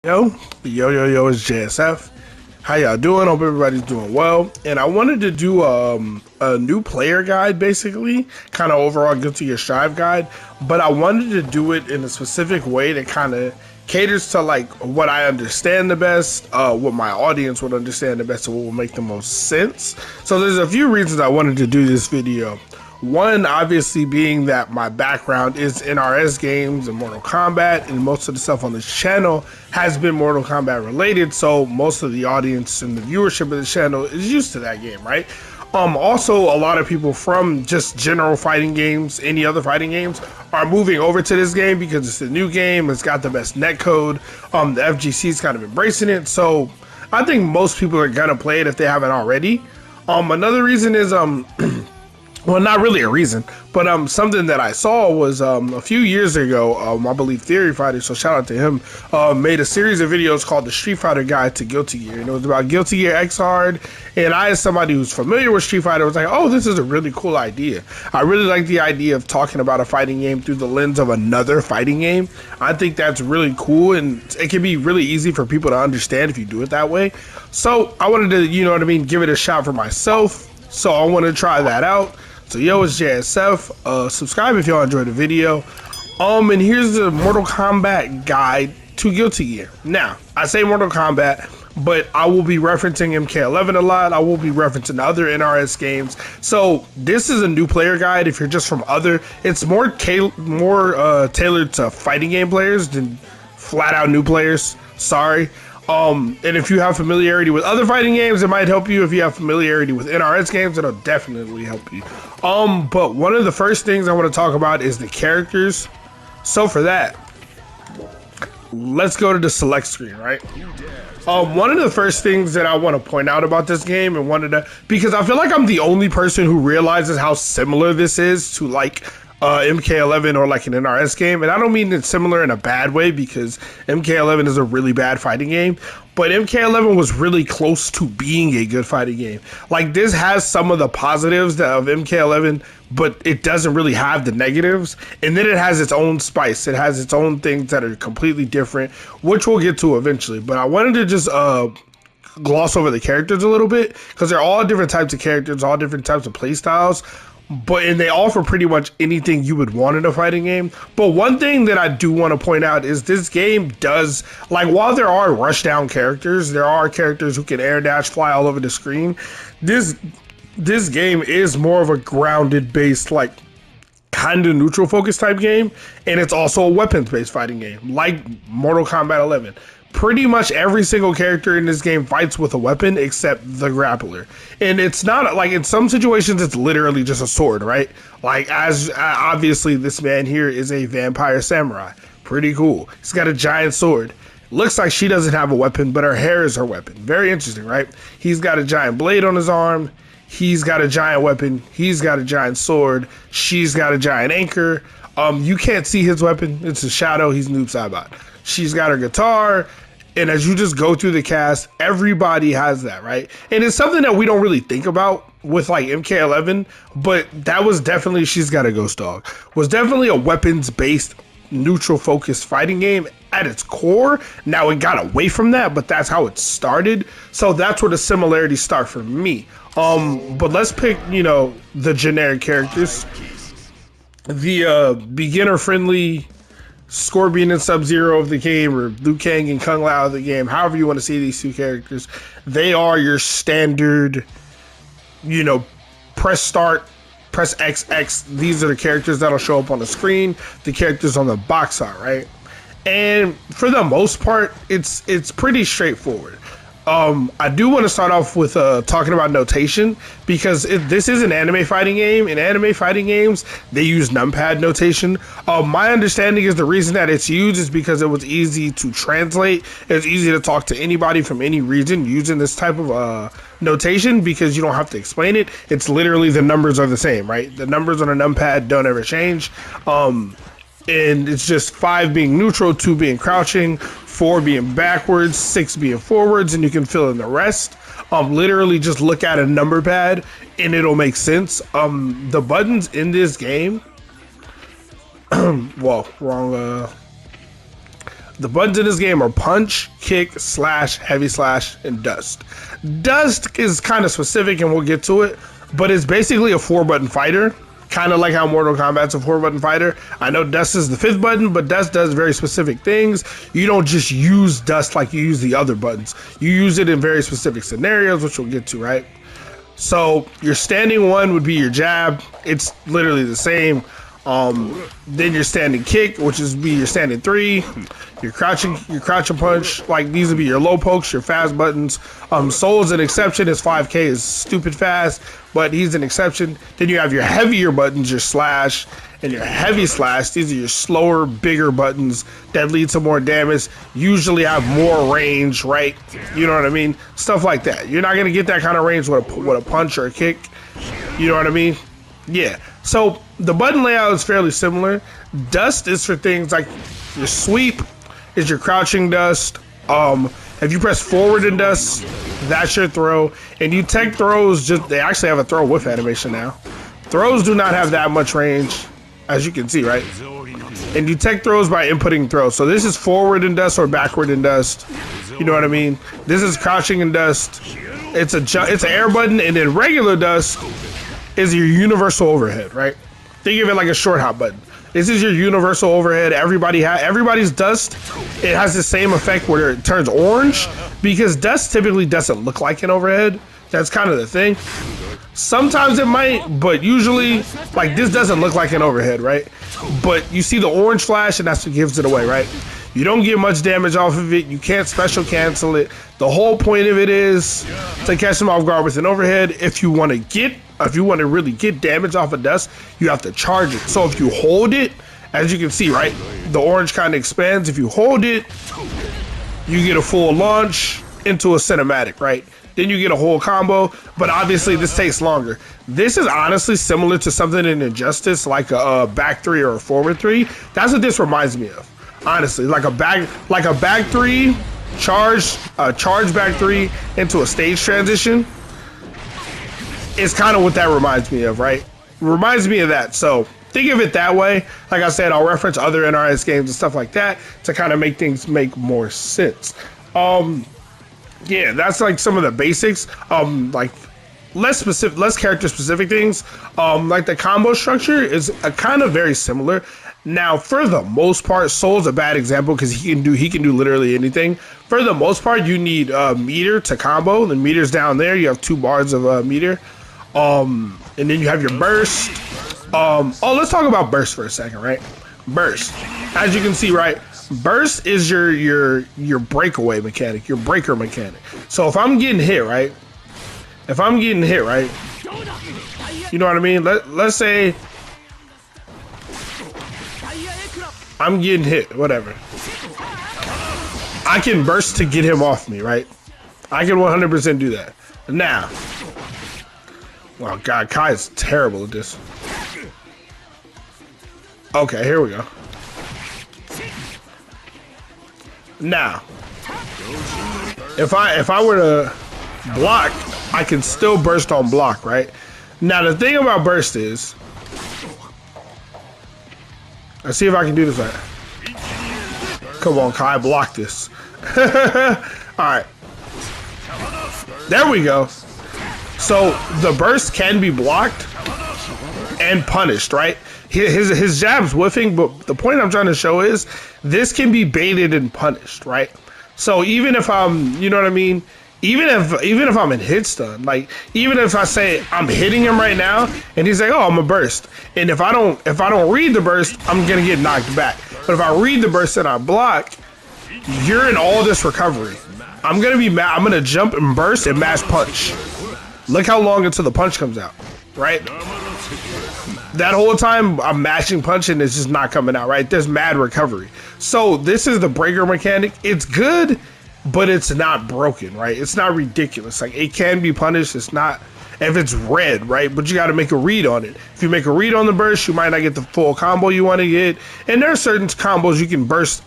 Yo, it's JSF. How y'all doing? Hope everybody's doing well. And I wanted to do a new player guide, basically, kind of overall Guilty Gear Strive guide, but I wanted to do it in a specific way that kind of caters to like what I understand the best, what my audience would understand the best, and what will make the most sense. So there's a few reasons I wanted to do this video. One, obviously, being that my background is NRS games and Mortal Kombat, and most of the stuff on this channel has been Mortal Kombat related, so most of the audience and the viewership of the channel is used to that game, right? Also, a lot of people from just general fighting games, any other fighting games, are moving over to this game because it's a new game, it's got the best netcode, the FGC's kind of embracing it, so I think most people are gonna play it if they haven't already. Another reason is, well, not really a reason, but something that I saw was a few years ago, I believe Theory Fighter, so shout out to him, made a series of videos called the Street Fighter Guide to Guilty Gear, and it was about Guilty Gear X Hard, and I, as somebody who's familiar with Street Fighter, was like, oh, this is a really cool idea. I really like the idea of talking about a fighting game through the lens of another fighting game. I think that's really cool, and it can be really easy for people to understand if you do it that way. So I wanted to, you know what I mean, give it a shot for myself, so I want to try that out. So yo, it's JSF. Subscribe if y'all enjoyed the video. And here's the Mortal Kombat guide to Guilty Gear. Now, I say Mortal Kombat, but I will be referencing MK11 a lot. I will be referencing other NRS games. So this is a new player guide. If you're just from other, it's more tailored to fighting game players than flat out new players. Sorry. And if you have familiarity with other fighting games, it might help you. If you have familiarity with NRS games, it'll definitely help you. But one of the first things I want to talk about is the characters. So for that, let's go to the select screen, right? One of the first things that I want to point out about this game, and because I feel like I'm the only person who realizes how similar this is to like MK11 or like an NRS game, and I don't mean it's similar in a bad way because MK11 is a really bad fighting game, but MK11 was really close to being a good fighting game. Like, this has some of the positives of MK11, but it doesn't really have the negatives, and then it has its own spice. It has its own things that are completely different, which we'll get to eventually. But I wanted to just gloss over the characters a little bit because they're all different types of characters, all different types of play styles. And they offer pretty much anything you would want in a fighting game. But one thing that I do want to point out is this game does, like, while there are rushdown characters, there are characters who can air dash, fly all over the screen. This game is more of a grounded based, like, kind of neutral focus type game, and it's also a weapons based fighting game, like Mortal Kombat 11. Pretty much every single character in this game fights with a weapon except the grappler. And it's not like, in some situations it's literally just a sword, right? Like, as obviously this man here is a vampire samurai. Pretty cool. He's got a giant sword. Looks like she doesn't have a weapon, but her hair is her weapon. Very interesting, right? He's got a giant blade on his arm. He's got a giant weapon. He's got a giant sword. She's got a giant anchor. You can't see his weapon. It's a shadow. He's Noob Saibot. She's got her guitar. And as you just go through the cast, everybody has that, right? And it's something that we don't really think about with like MK11, but that was definitely, She's Got a Ghost Dog, was definitely a weapons-based, neutral-focused fighting game at its core. Now it got away from that, but that's how it started. So that's where the similarities start for me. But let's pick, you know, the generic characters. The beginner-friendly Scorpion and Sub-Zero of the game, or Liu Kang and Kung Lao of the game, however you want to see these two characters. They are your standard, you know, press start, press XX. These are the characters that'll show up on the screen, the characters on the box art, right? And for the most part, it's pretty straightforward. I do want to start off with talking about notation, because this is an anime fighting game. In anime fighting games, they use Numpad Notation. My understanding is the reason that it's used is because it was easy to translate. It's easy to talk to anybody from any region using this type of notation, because you don't have to explain it. It's literally the numbers are the same, right? The numbers on a numpad don't ever change. And it's just 5 being neutral, 2 being crouching, 4 being backwards, 6 being forwards, and you can fill in the rest. Literally just look at a number pad and it'll make sense. The buttons in this game, well, wrong The buttons in this game are punch, kick, slash, heavy slash, and dust. Dust is kind of specific, and we'll get to it, but it's basically a 4-button fighter. Kind of like how Mortal Kombat's a 4-button fighter. I know dust is the 5th button, but dust does very specific things. You don't just use dust like you use the other buttons. You use it in very specific scenarios, which we'll get to, right? So your standing 1 would be your jab. It's literally the same. Then your standing kick, which is be your standing 3. Your crouching punch. Like these would be your low pokes, your fast buttons. Soul is an exception. His 5K is stupid fast, but he's an exception. Then you have your heavier buttons, your slash and your heavy slash. These are your slower, bigger buttons that lead to more damage. Usually have more range, right? You know what I mean? Stuff like that. You're not gonna get that kind of range with a punch or a kick. You know what I mean? Yeah. So the button layout is fairly similar. Dust is for things like your sweep is your crouching dust. If you press forward in dust, that's your throw. And you tech throws, they actually have a throw whiff animation now. Throws do not have that much range, as you can see, right? And you tech throws by inputting throws. So this is forward in dust or backward in dust. You know what I mean? This is crouching in dust. It's an air button, and then regular dust is your universal overhead, right? Think of it like a short hop button. This is your universal overhead. Everybody's dust. It has the same effect where it turns orange because dust typically doesn't look like an overhead. That's kind of the thing. Sometimes it might, but usually, like this doesn't look like an overhead, right? But you see the orange flash, and that's what gives it away, right? You don't get much damage off of it. You can't special cancel it. The whole point of it is to catch them off guard with an overhead. If you want to really get damage off of dust, you have to charge it. So if you hold it, as you can see, right, the orange kind of expands. If you hold it, you get a full launch into a cinematic, right? Then you get a whole combo, but obviously this takes longer. This is honestly similar to something in Injustice, like a back 3 or a forward 3. That's what this reminds me of. Honestly, like a back 3 charge back 3 into a stage transition is kind of what that reminds me of, right? Reminds me of that. So think of it that way. Like I said, I'll reference other NRS games and stuff like that to kind of make things make more sense. Yeah, that's like some of the basics. Like less character specific things. Like the combo structure is kind of very similar. Now, for the most part, Soul's a bad example because he can do literally anything. For the most part, you need meter to combo. The meter's down there. You have 2 bars of meter. And then you have your burst. Let's talk about burst for a second, right? Burst. As you can see, right? Burst is your breakaway mechanic, your breaker mechanic. So if I'm getting hit, right? You know what I mean? Let's say I'm getting hit, whatever. I can burst to get him off me, right? I can 100% do that. Now, oh God, Kai is terrible at this. Okay, here we go. Now, if I were to block, I can still burst on block, right? Now the thing about burst is, let's see if I can do this right. Come on, Kai, block this. Alright. There we go. So the burst can be blocked and punished, right? His jab's whiffing, but the point I'm trying to show is this can be baited and punished, right? So even if I'm, you know what I mean? Even if I'm in hit stun, like even if I say I'm hitting him right now and he's like, oh, I'm a burst, and if I don't read the burst, I'm gonna get knocked back. But if I read the burst and I block, you're in all this recovery. I'm gonna be mad. I'm gonna jump and burst and mash punch. Look how long until the punch comes out, right? That whole time I'm mashing punch and it's just not coming out, right? There's mad recovery. So this is the breaker mechanic. It's good, but it's not broken, right? It's not ridiculous. Like it can be punished. It's not if it's red, right? But you got to make a read on it. If you make a read on the burst, you might not get the full combo you want to get. And there are certain combos you can burst,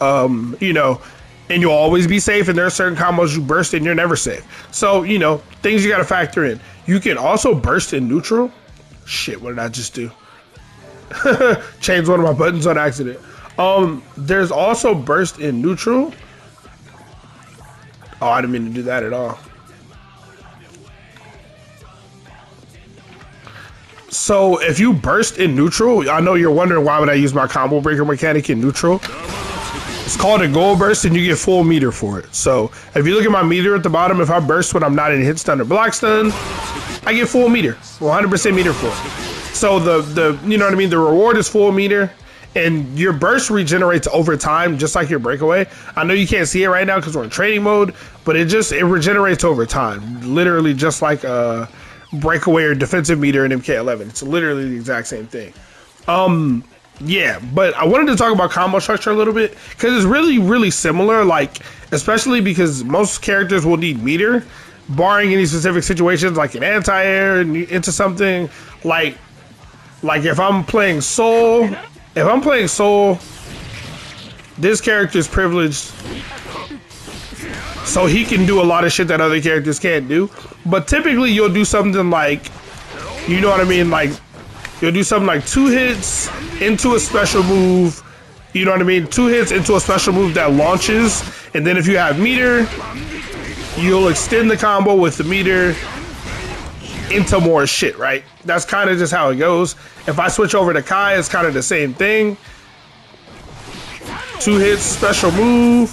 you know, and you'll always be safe. And there are certain combos you burst and you're never safe. So, you know, things you got to factor in. You can also burst in neutral. Shit, what did I just do? Changed one of my buttons on accident. There's also burst in neutral. Oh, I didn't mean to do that at all. So if you burst in neutral, I know you're wondering why would I use my combo breaker mechanic in neutral. It's called a gold burst and you get full meter for it. So if you look at my meter at the bottom, if I burst when I'm not in hit stun or block stun, I get full meter, 100% meter for it. So the you know what I mean? The reward is full meter and your burst regenerates over time, just like your breakaway. I know you can't see it right now because we're in training mode, but it regenerates over time. Literally just like a breakaway or defensive meter in MK11. It's literally the exact same thing. Yeah, but I wanted to talk about combo structure a little bit because it's really similar, like especially because most characters will need meter, barring any specific situations like an anti-air into something like if I'm playing Soul, this character is privileged, so he can do a lot of shit that other characters can't do. But typically you'll do something like, you know what I mean, like you'll do something like 2 hits into a special move, you know what I mean? 2 hits into a special move that launches, and then if you have meter, you'll extend the combo with the meter into more shit, right? That's kind of just how it goes. If I switch over to Kai, it's kind of the same thing. 2 hits, special move,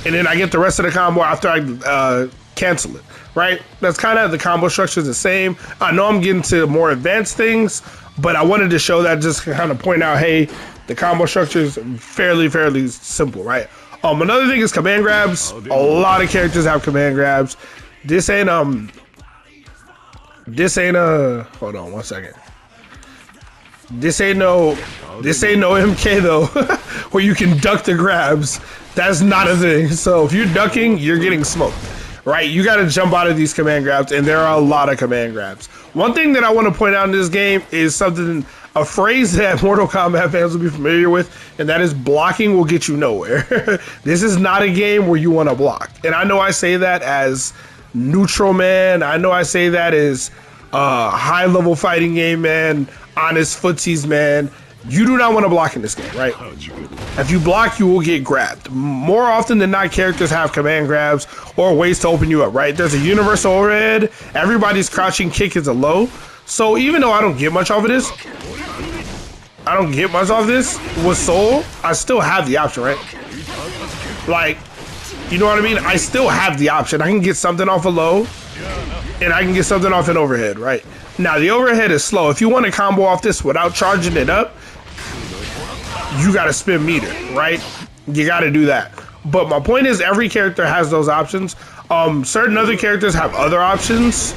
and then I get the rest of the combo after I cancel it. Right? That's kind of the combo structure is the same. I know I'm getting to more advanced things, but I wanted to show that just to kind of point out, hey, the combo structure is fairly simple, right? Another thing is command grabs. A lot of characters have command grabs. This ain't hold on one second. This ain't no MK though, where you can duck the grabs. That's not a thing. So if you're ducking, you're getting smoked. Right, you got to jump out of these command grabs, and there are a lot of command grabs. One thing that I want to point out in this game is a phrase that Mortal Kombat fans will be familiar with, and that is blocking will get you nowhere. This is not a game where you want to block. And I know I say that as neutral man. I know I say that as high-level fighting game man, honest footsies man. You do not want to block in this game, right? If you block, you will get grabbed. More often than not, characters have command grabs or ways to open you up, right? There's a universal overhead. Everybody's crouching kick is a low. So even though I don't get much off of this, with Soul, I still have the option, right? Like, you know what I mean? I still have the option. I can get something off a low, and I can get something off an overhead, right? Now, the overhead is slow. If you want to combo off this without charging it up, you got to spin meter, right? You got to do that. But my point is every character has those options. Certain other characters have other options.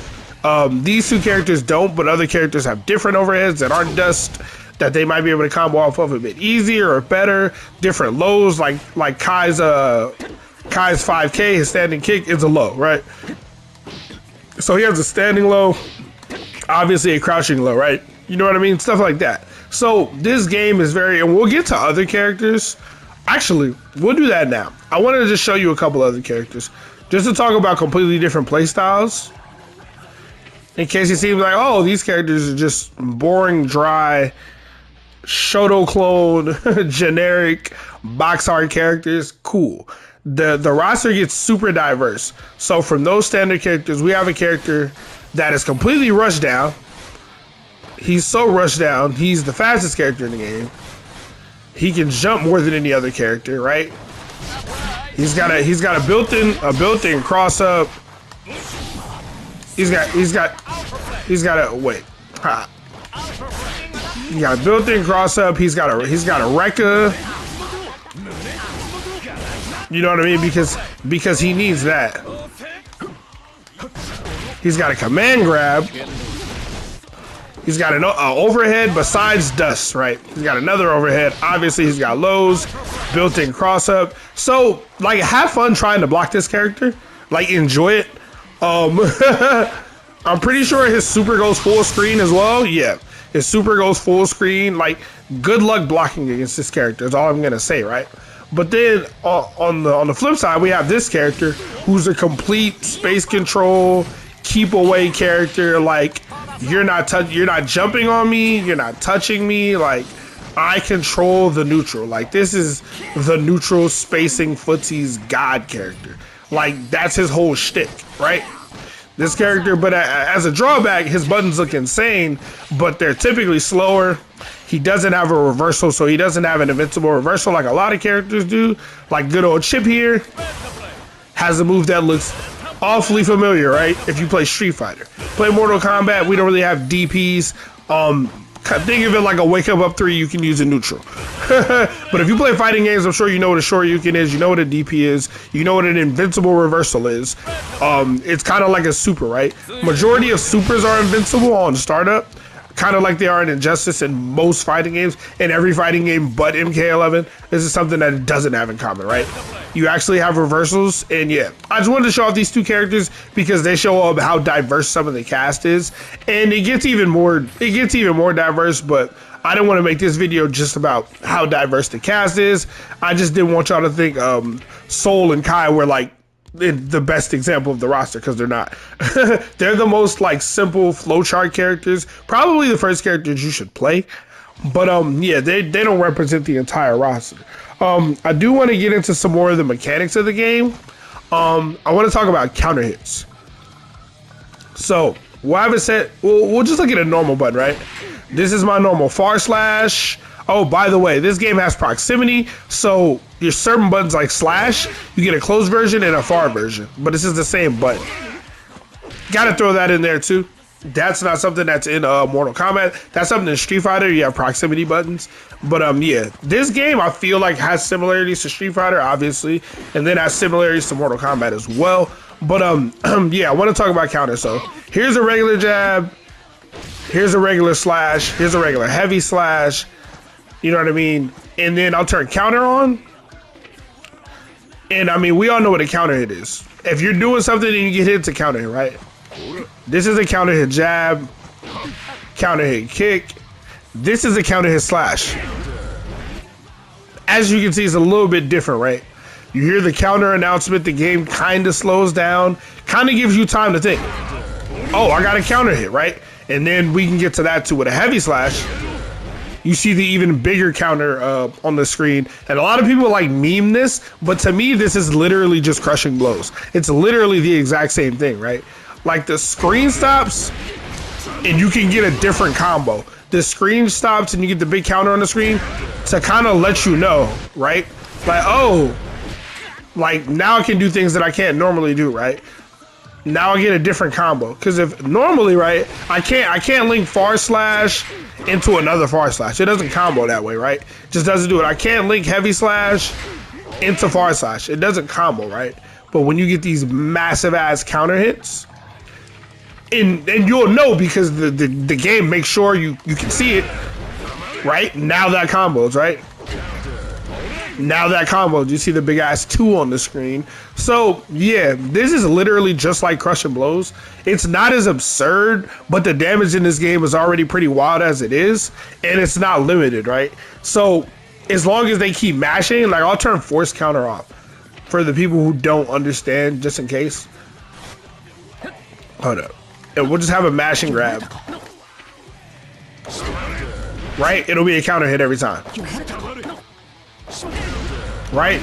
These 2 characters don't, but other characters have different overheads that aren't dust that they might be able to combo off of a bit easier or better. Different lows, like Kai's 5K, his standing kick is a low, right? So he has a standing low, obviously a crouching low, right? You know what I mean? Stuff like that. So this game is and we'll get to other characters. Actually, we'll do that now. I wanted to just show you a couple other characters, just to talk about completely different play styles. In case it seems like, oh, these characters are just boring, dry, Shoto clone, generic, box art characters. Cool. The roster gets super diverse. So from those standard characters, we have a character that is completely rushed down. He's so rushed down. He's the fastest character in the game. He can jump more than any other character, right? He's got a built-in cross up. He's got a wait. He got a built-in cross up. He's got a Rekka. You know what I mean? Because he needs that. He's got a command grab. He's got an overhead besides dust, right? He's got another overhead. Obviously, he's got lows, built-in cross-up. So, like, have fun trying to block this character. Like, enjoy it. I'm pretty sure his super goes full screen as well. Yeah, his super goes full screen. Like, good luck blocking against this character is all I'm going to say, right? But then, on the flip side, we have this character who's a complete space control, keep away character. Like, you're not jumping on me, you're not touching me, like I control the neutral. Like, this is the neutral spacing footsie's god character. Like, that's his whole shtick, right? This character, but as a drawback, his buttons look insane, but they're typically slower. He doesn't have a reversal, so he doesn't have an invincible reversal like a lot of characters do. Like good old Chip here has a move that looks awfully familiar, right? If you play Street Fighter. Play Mortal Kombat, we don't really have DPs. Think of it like a wake up 3 you can use in neutral. But if you play fighting games, I'm sure you know what a Shoryuken is, you know what a DP is, you know what an invincible reversal is. It's kind of like a super, right? Majority of supers are invincible on startup, kind of like they are in Injustice in most fighting games. In every fighting game but MK11, this is something that it doesn't have in common, right? You actually have reversals, and yeah, I just wanted to show off these two characters because they show up how diverse some of the cast is, and it gets even more diverse. But I didn't want to make this video just about how diverse the cast is. I just didn't want y'all to think Soul and Kai were like the best example of the roster, because they're not. They're the most like simple flowchart characters, probably the first characters you should play. But yeah, they don't represent the entire roster. I do want to get into some more of the mechanics of the game. I want to talk about counter hits. So what I haven't said, we'll just look at a normal button, right? This is my normal /. Oh, by the way, this game has proximity, so your certain buttons like slash, you get a closed version and a far version, but this is the same button. Gotta throw that in there too. That's not something that's in Mortal Kombat. That's something in Street Fighter. You have proximity buttons. But yeah, this game I feel like has similarities to Street Fighter, obviously, and then has similarities to Mortal Kombat as well. But yeah, I want to talk about counter. So here's a regular jab. Here's a regular slash. Here's a regular heavy slash. You know what I mean? And then I'll turn counter on. And I mean, we all know what a counter hit is. If you're doing something and you get hit, it's a counter hit, right? This is a counter hit jab, counter hit kick. This is a counter hit slash. As you can see, it's a little bit different, right? You hear the counter announcement, the game kind of slows down, kind of gives you time to think, oh, I got a counter hit, right? And then we can get to that too with a heavy slash. You see the even bigger counter on the screen. And a lot of people like meme this, but to me, this is literally just crushing blows. It's literally the exact same thing, right? Like the screen stops and you can get a different combo. The screen stops and you get the big counter on the screen to kind of let you know, right? Like, oh, like now I can do things that I can't normally do, right? Now I get a different combo. Because if normally, right, I can't link far slash into another far slash. It doesn't combo that way, right? It just doesn't do it. I can't link heavy slash into far slash. It doesn't combo, right? But when you get these massive ass counter hits, and you'll know because the game makes sure you can see it, right? Now that combos, right? Now that combo, you see the big ass 2 on the screen. So yeah, this is literally just like crushing blows. It's not as absurd, but the damage in this game is already pretty wild as it is, and it's not limited, right? So as long as they keep mashing, like I'll turn force counter off for the people who don't understand, just in case. Hold up. And we'll just have a mash and grab. Right? It'll be a counter hit every time. Right?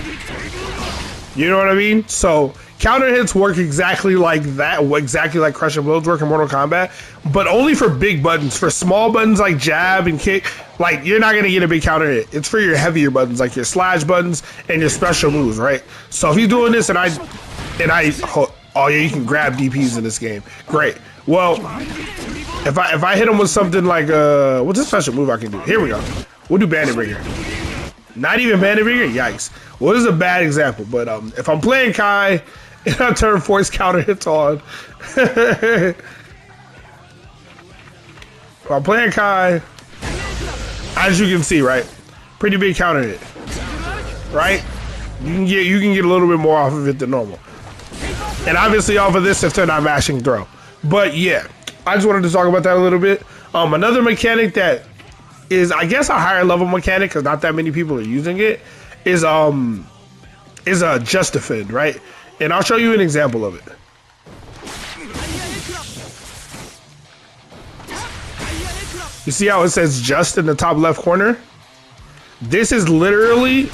You know what I mean? So counter hits work exactly like that, exactly like crushing blows work in Mortal Kombat, but only for big buttons. For small buttons like jab and kick, like you're not gonna get a big counter hit. It's for your heavier buttons, like your slash buttons and your special moves, right? So if he's doing this and I, oh yeah, you can grab DPs in this game. Great. Well, if I hit him with something like what's a special move I can do? Here we go. We'll do Bandit Ringer. Not even Bandit Ringer? Yikes. Well, this is a bad example, but if I'm playing Kai and I turn force counter hits on, if I'm playing Kai, as you can see, right? Pretty big counter hit, right? You can get a little bit more off of it than normal. And obviously off of this if they're not mashing throw. But yeah, I just wanted to talk about that a little bit. Another mechanic that is, I guess, a higher level mechanic because not that many people are using it is a just defend, right? And I'll show you an example of it. You see how it says just in the top left corner? This is literally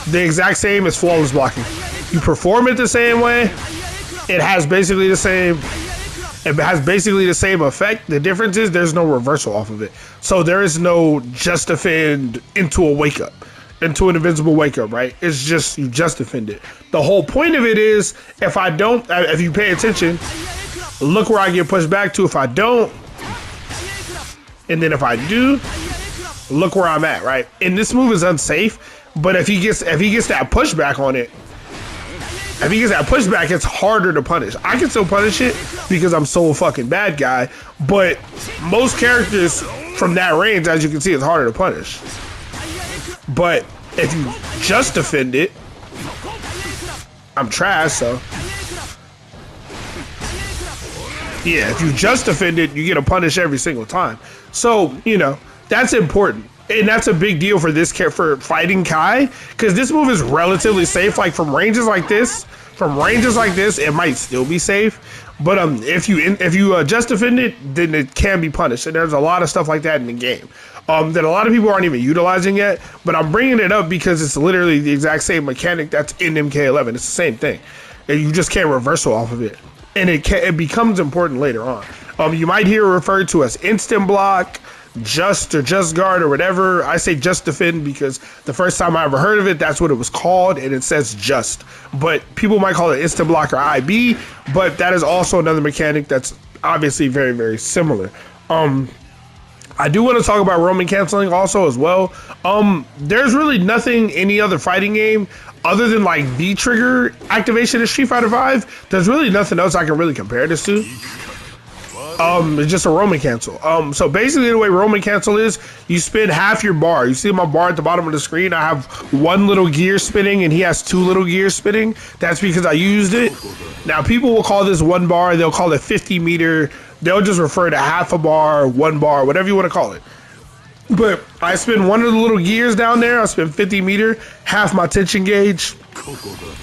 the exact same as flawless blocking. You perform it the same way. It has basically the same. It has basically the same effect. The difference is there's no reversal off of it. So there is no just defend into a wake up, into an invincible wake up, right? It's just you just defend it. The whole point of it is if you pay attention, look where I get pushed back to if I don't, and then if I do, look where I'm at, right? And this move is unsafe, but if he gets that pushback on it, if he gets that pushback, it's harder to punish. I can still punish it because I'm so fucking bad guy, but most characters from that range, as you can see, it's harder to punish. But if you just defend it, I'm trash, so. Yeah, if you just defend it, you get a punish every single time. So, you know, that's important. And that's a big deal for this for fighting Kai, because this move is relatively safe. Like from ranges like this, it might still be safe. But if you just defend it, then it can be punished. And there's a lot of stuff like that in the game that a lot of people aren't even utilizing yet. But I'm bringing it up because it's literally the exact same mechanic that's in MK11. It's the same thing. And you just can't reversal off of it, and it becomes important later on. You might hear it referred to as instant block, just or just guard or whatever. I say just defend because the first time I ever heard of it, that's what it was called, and it says just. But people might call it instant block or IB, but that is also another mechanic that's obviously very, very similar. I do want to talk about roaming canceling also as well. There's really nothing any other fighting game other than like V trigger activation in Street Fighter V. There's really nothing else I can really compare this to. It's just a roaming cancel. So basically the way roaming cancel is, you spin half your bar. You see my bar at the bottom of the screen? I have one little gear spinning and he has two little gears spinning. That's because I used it. Now people will call this one bar. They'll call it 50 meter. They'll just refer to half a bar, one bar, whatever you want to call it. But I spin one of the little gears down there. I spin 50 meter, half my tension gauge,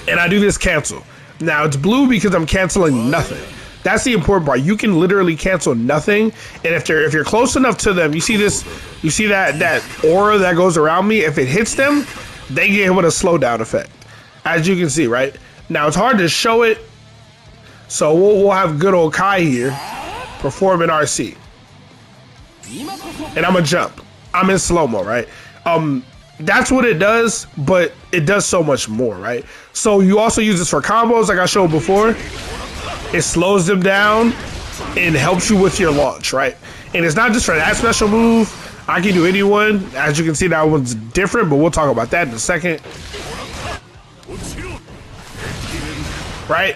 and I do this cancel. Now it's blue because I'm canceling nothing. That's the important part. You can literally cancel nothing, and if you're close enough to them, you see that aura that goes around me. If it hits them, they get hit with a slowdown effect, as you can see, right? Now it's hard to show it, so we'll have good old Kai here perform an RC, and I'm gonna jump. I'm in slow-mo, right? That's what it does, but it does so much more, right? So you also use this for combos like I showed before. It slows them down and helps you with your launch, right? And it's not just for that special move. I can do any one. As you can see, that one's different, but we'll talk about that in a second. Right?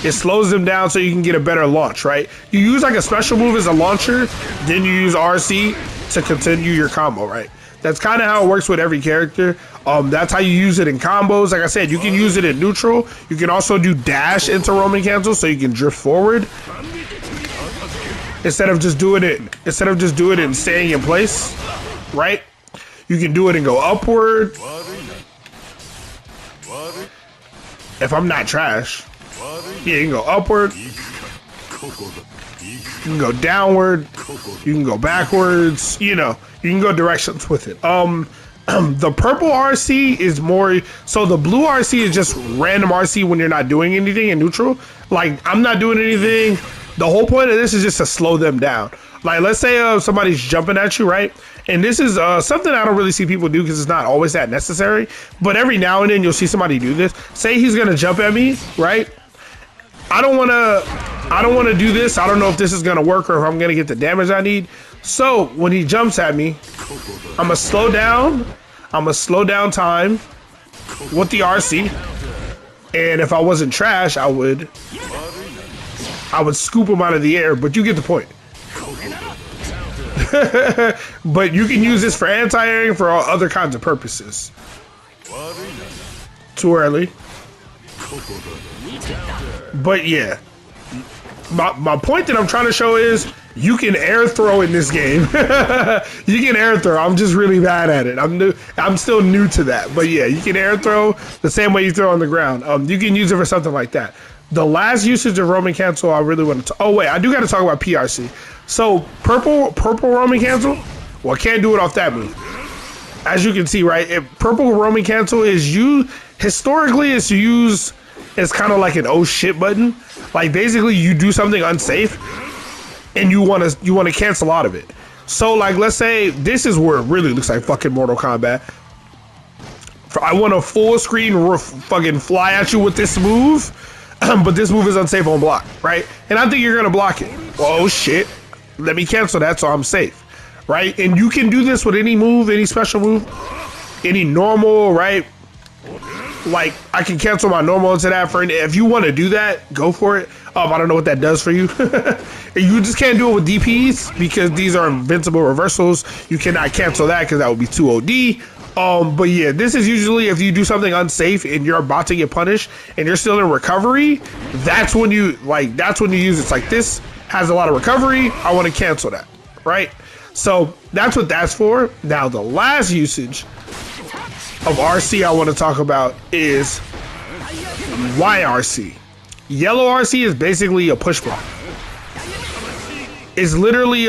It slows them down so you can get a better launch, right? You use like a special move as a launcher, then you use RC to continue your combo, right? That's kind of how it works with every character. That's how you use it in combos. Like I said, you can use it in neutral. You can also do dash into roaming cancel so you can drift forward instead of just doing it and staying in place, right? You can do it and go upward. If I'm not trash, yeah, you can go upward. You can go downward. You can go backwards. You know, you can go directions with it. The purple RC is more, so the blue RC is just random RC when you're not doing anything in neutral. Like, I'm not doing anything. The whole point of this is just to slow them down. Like, let's say somebody's jumping at you, right? And this is something I don't really see people do because it's not always that necessary. But every now and then you'll see somebody do this. Say he's gonna jump at me, right? I don't wanna do this. I don't know if this is gonna work or if I'm gonna get the damage I need. So when he jumps at me, I'm gonna slow down. I'm gonna slow down time with the RC. And if I wasn't trash, I would scoop him out of the air, but you get the point. But you can use this for anti-airing for all other kinds of purposes. Too early. But yeah, my point that I'm trying to show is you can air throw in this game. You can air throw. I'm just really bad at it. I'm still new to that. But yeah, you can air throw the same way you throw on the ground. You can use it for something like that. The last usage of roaming cancel I really want to. Oh wait, I do got to talk about PRC. So purple roaming cancel. Well, I can't do it off that move. as you can see, right, purple roaming cancel is historically it's used as kind of like an oh shit button. Like basically you do something unsafe and you want to cancel out of it. So like let's say this is where it really looks like fucking Mortal Kombat. I want a full screen fucking fly at you with this move, but this move is unsafe on block, right? And I think you're gonna block it. Well, oh shit, let me cancel that so I'm safe, right? And you can do this with any move, any special move, any normal, right? Like I can cancel my normal into that for if you want to do that, go for it. I don't know what that does for you. You just can't do it with DPs because these are invincible reversals. You cannot cancel that because that would be too OD. But yeah, this is usually if you do something unsafe and you're about to get punished and you're still in recovery, that's when you use it. It's like this has a lot of recovery. I want to cancel that, right? So that's what that's for. Now the last usage of RC I want to talk about is YRC. Yellow RC is basically a push block. It's literally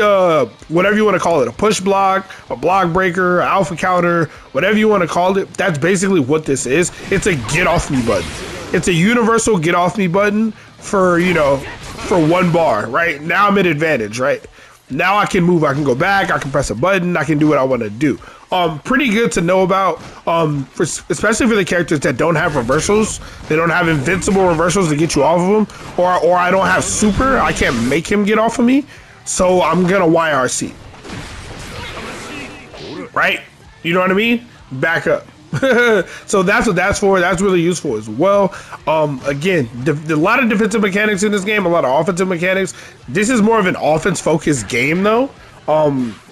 whatever you want to call it, a push block, a block breaker, alpha counter, whatever you want to call it. That's basically what this is. It's a get off me button. It's a universal get off me button for, for one bar, right? Now I'm at advantage, right? Now I can move, I can go back, I can press a button, I can do what I want to do. Pretty good to know about, especially for the characters that don't have reversals. They don't have invincible reversals to get you off of them, or I don't have super, I can't make him get off of me. So I'm gonna YRC, right? You know what I mean? Back up. So that's what that's for. That's really useful as well. Again, a lot of defensive mechanics in this game, a lot of offensive mechanics. This is more of an offense focused game though.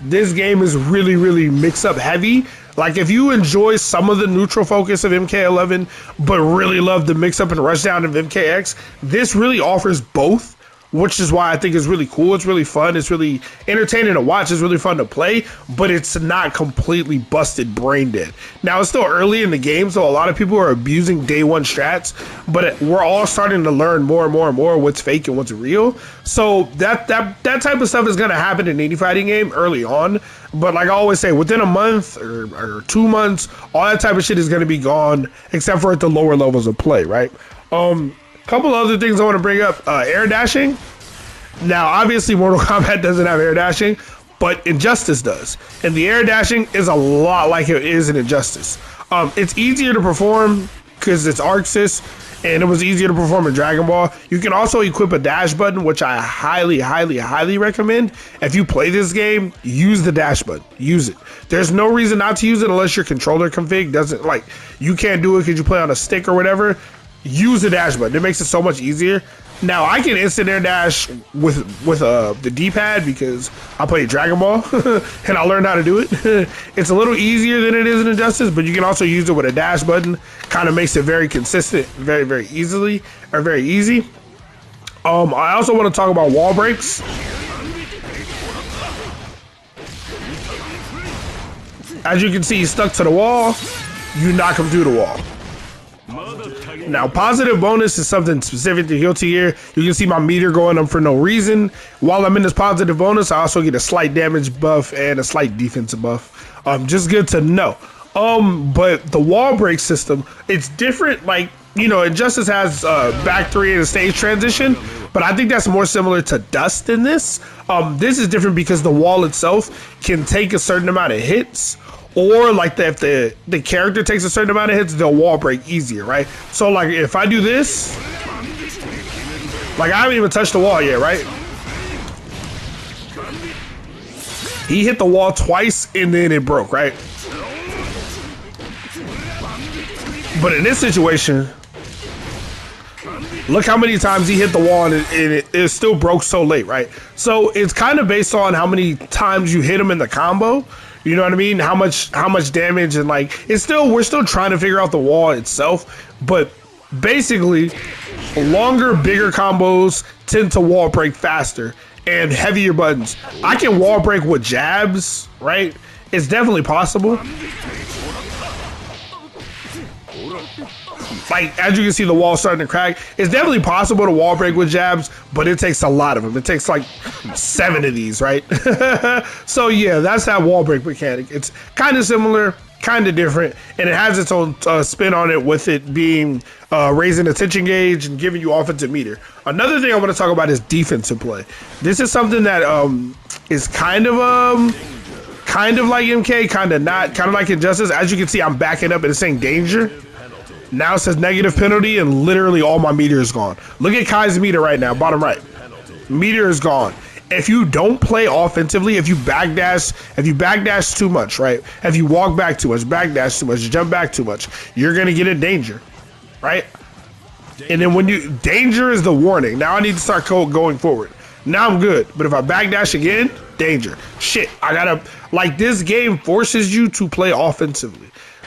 This game is really, really mix up heavy. Like if you enjoy some of the neutral focus of MK11, but really love the mix up and rush down of MKX, this really offers both, which is why I think it's really cool. It's really fun. It's really entertaining to watch. It's really fun to play, but it's not completely busted brain dead. Now, it's still early in the game, so a lot of people are abusing day one strats, but we're all starting to learn more and more and more what's fake and what's real. So that type of stuff is going to happen in any fighting game early on. But like I always say, within a month or 2 months, all that type of shit is going to be gone, except for at the lower levels of play, right? Couple other things I want to bring up. Air dashing. Now, obviously, Mortal Kombat doesn't have air dashing, but Injustice does. And the air dashing is a lot like it is in Injustice. It's easier to perform because it's ArcSys, and it was easier to perform in Dragon Ball. You can also equip a dash button, which I highly, highly, highly recommend. If you play this game, use the dash button. Use it. There's no reason not to use it unless your controller config doesn't, like, you can't do it because you play on a stick or whatever. Use the dash button. It makes it so much easier. Now I can instant air dash with the D-pad because I play Dragon Ball and I learned how to do it. It's a little easier than it is in Injustice, but you can also use it with a dash button. Kind of makes it very consistent, very, very easy. I also want to talk about wall breaks. As you can see, he's stuck to the wall. You knock him through the wall. Now, positive bonus is something specific to Guilty Gear. You can see my meter going up for no reason. While I'm in this positive bonus, I also get a slight damage buff and a slight defensive buff. Just good to know. But the wall break system, it's different. Like, Injustice has back 3 and a stage transition, but I think that's more similar to Dust in this. This is different because the wall itself can take a certain amount of hits, or like if the character takes a certain amount of hits, they'll wall break easier, right? So like if I do this, like I haven't even touched the wall yet, right? He hit the wall twice and then it broke, right? But in this situation, look how many times he hit the wall and it still broke so late, right? So it's kind of based on how many times you hit him in the combo. You know what I mean? How much damage, and like we're still trying to figure out the wall itself, but basically longer, bigger combos tend to wall break faster and heavier buttons. I can wall break with jabs, right? It's definitely possible. Like, as you can see, the wall starting to crack. It's definitely possible to wall break with jabs, but it takes a lot of them. It takes like 7 of these, right? So yeah, that's that wall break mechanic. It's kind of similar, kind of different, and it has its own spin on it with it being raising attention gauge and giving you offensive meter. Another thing I want to talk about is defensive play. This is something that is kind of like MK, kind of not, kind of like Injustice. As you can see, I'm backing up and it's saying danger. Now it says negative penalty, and literally all my meter is gone. Look at Kai's meter right now, bottom right. Meter is gone. If you don't play offensively, if you backdash too much, right? If you walk back too much, backdash too much, jump back too much, you're gonna get in danger, right? And then when danger is the warning. Now I need to start going forward. Now I'm good, but if I backdash again, danger. Shit, I gotta, like, this game forces you to play offensively.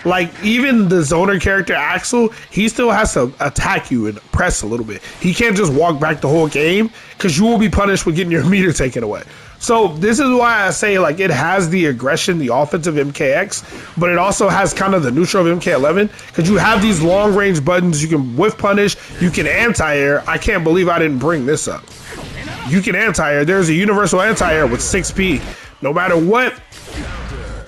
Like, even the zoner character Axel, he still has to attack you and press a little bit. He can't just walk back the whole game, because you will be punished with getting your meter taken away. So this is why I say, like, it has the aggression, the offensive MKX, but it also has kind of the neutral of MK11, because you have these long range buttons. You can whiff punish, you can anti-air. I can't believe I didn't bring this up. You can anti-air. There's a universal anti-air with 6P. No matter what,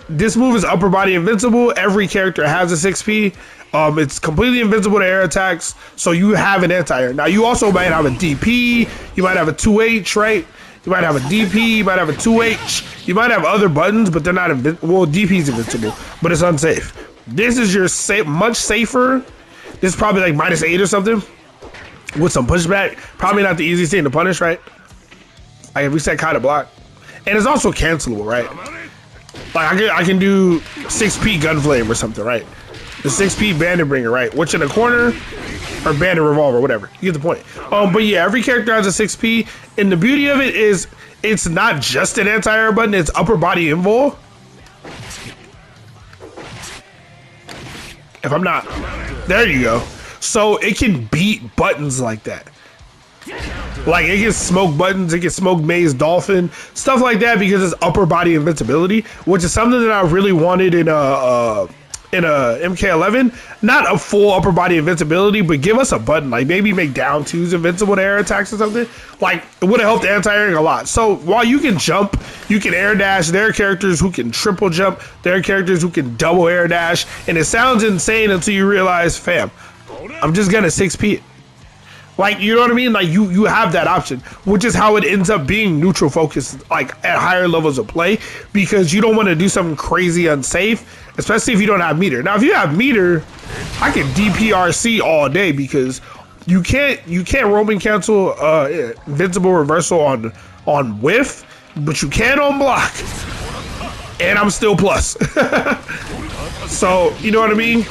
this move is upper body invincible. Every character has a 6P. It's completely invincible to air attacks, so you have an anti-air. Now, you also might have a DP, you might have a 2H, right? You might have a DP, you might have a 2H, you might have other buttons, but they're not invincible. Well, DP is invincible, but it's unsafe. This is your much safer. This is probably like -8 or something with some pushback. Probably not the easiest thing to punish, right? I can reset kind of block. And it's also cancelable, right? Like, I can do 6P Gunflame or something, right? The 6P Bandit Bringer, right? Which in the corner, or Bandit Revolver, whatever. You get the point. But yeah, every character has a 6P, and the beauty of it is it's not just an anti-air button, it's upper body invul. If I'm not, there you go. So it can beat buttons like that. Like, it can smoke buttons, it can smoke Maze Dolphin, stuff like that, because it's upper body invincibility, which is something that I really wanted in a MK11. Not a full upper body invincibility, but give us a button, like maybe make down 2s invincible to air attacks or something. Like, it would have helped anti-airing a lot. So while you can jump, you can air dash. There are characters who can triple jump. There are characters who can double air dash, and it sounds insane until you realize, fam, I'm just gonna 6P it. Like, you know what I mean? Like, you have that option, which is how it ends up being neutral focused, like, at higher levels of play, because you don't want to do something crazy unsafe, especially if you don't have meter. Now, if you have meter, I can DPRC all day, because you can't roaming cancel invincible reversal on whiff, but you can on block, and I'm still plus. So, you know what I mean?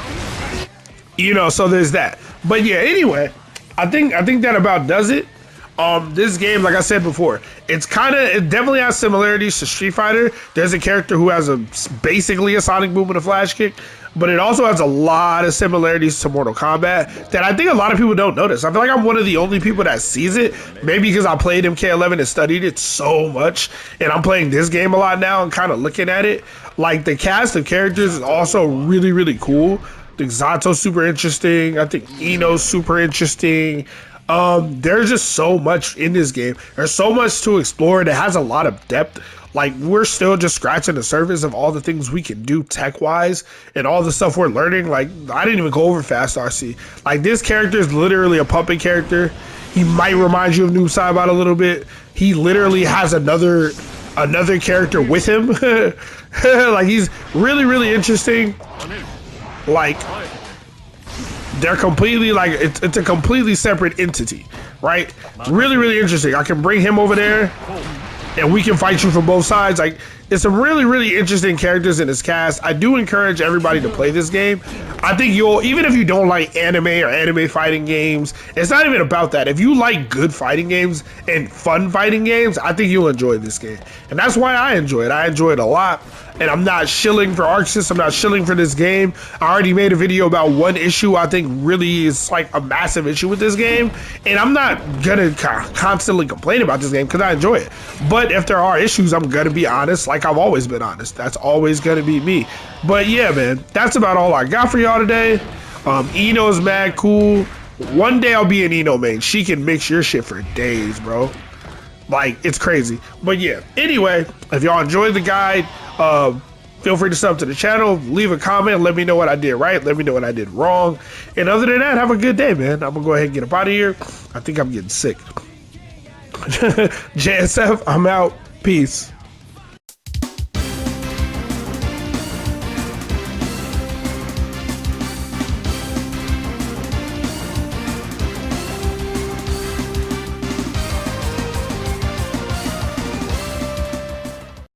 You know, so there's that. But yeah, anyway, I think that about does it. This game, like I said before, it definitely has similarities to Street Fighter. There's a character who has basically a sonic boom and a flash kick, but it also has a lot of similarities to Mortal Kombat that I think a lot of people don't notice. I feel like I'm one of the only people that sees it, maybe because I played MK11 and studied it so much, and I'm playing this game a lot now and kind of looking at it. Like, the cast of characters is also really, really cool. I think Zato's super interesting. I think Ino's super interesting. There's just so much in this game. There's so much to explore. It has a lot of depth. Like, we're still just scratching the surface of all the things we can do tech-wise and all the stuff we're learning. Like, I didn't even go over Fast RC. Like, this character is literally a puppet character. He might remind you of Noob Saibot a little bit. He literally has another character with him. Like, he's really, really interesting. Like, they're completely, like, it's a completely separate entity, right? Really, really interesting. I can bring him over there, and we can fight you from both sides. Like, there's some really, really interesting characters in this cast. I do encourage everybody to play this game. I think even if you don't like anime or anime fighting games, it's not even about that. If you like good fighting games and fun fighting games, I think you'll enjoy this game. And that's why I enjoy it. I enjoy it a lot. And I'm not shilling for Arxis. I'm not shilling for this game. I already made a video about one issue I think really is like a massive issue with this game. And I'm not gonna constantly complain about this game because I enjoy it. But if there are issues, I'm gonna be honest, like I've always been honest. That's always gonna be me. But yeah, man, that's about all I got for y'all today. Ino's mad cool. One day I'll be an Ino main. She can mix your shit for days, bro. Like, it's crazy. But yeah, anyway, if y'all enjoyed the guide, Feel free to sub to the channel, leave a comment, let me know what I did right, let me know what I did wrong. And other than that, have a good day, man. I'm gonna go ahead and get up out of here. I think I'm getting sick. JSF, I'm out. Peace.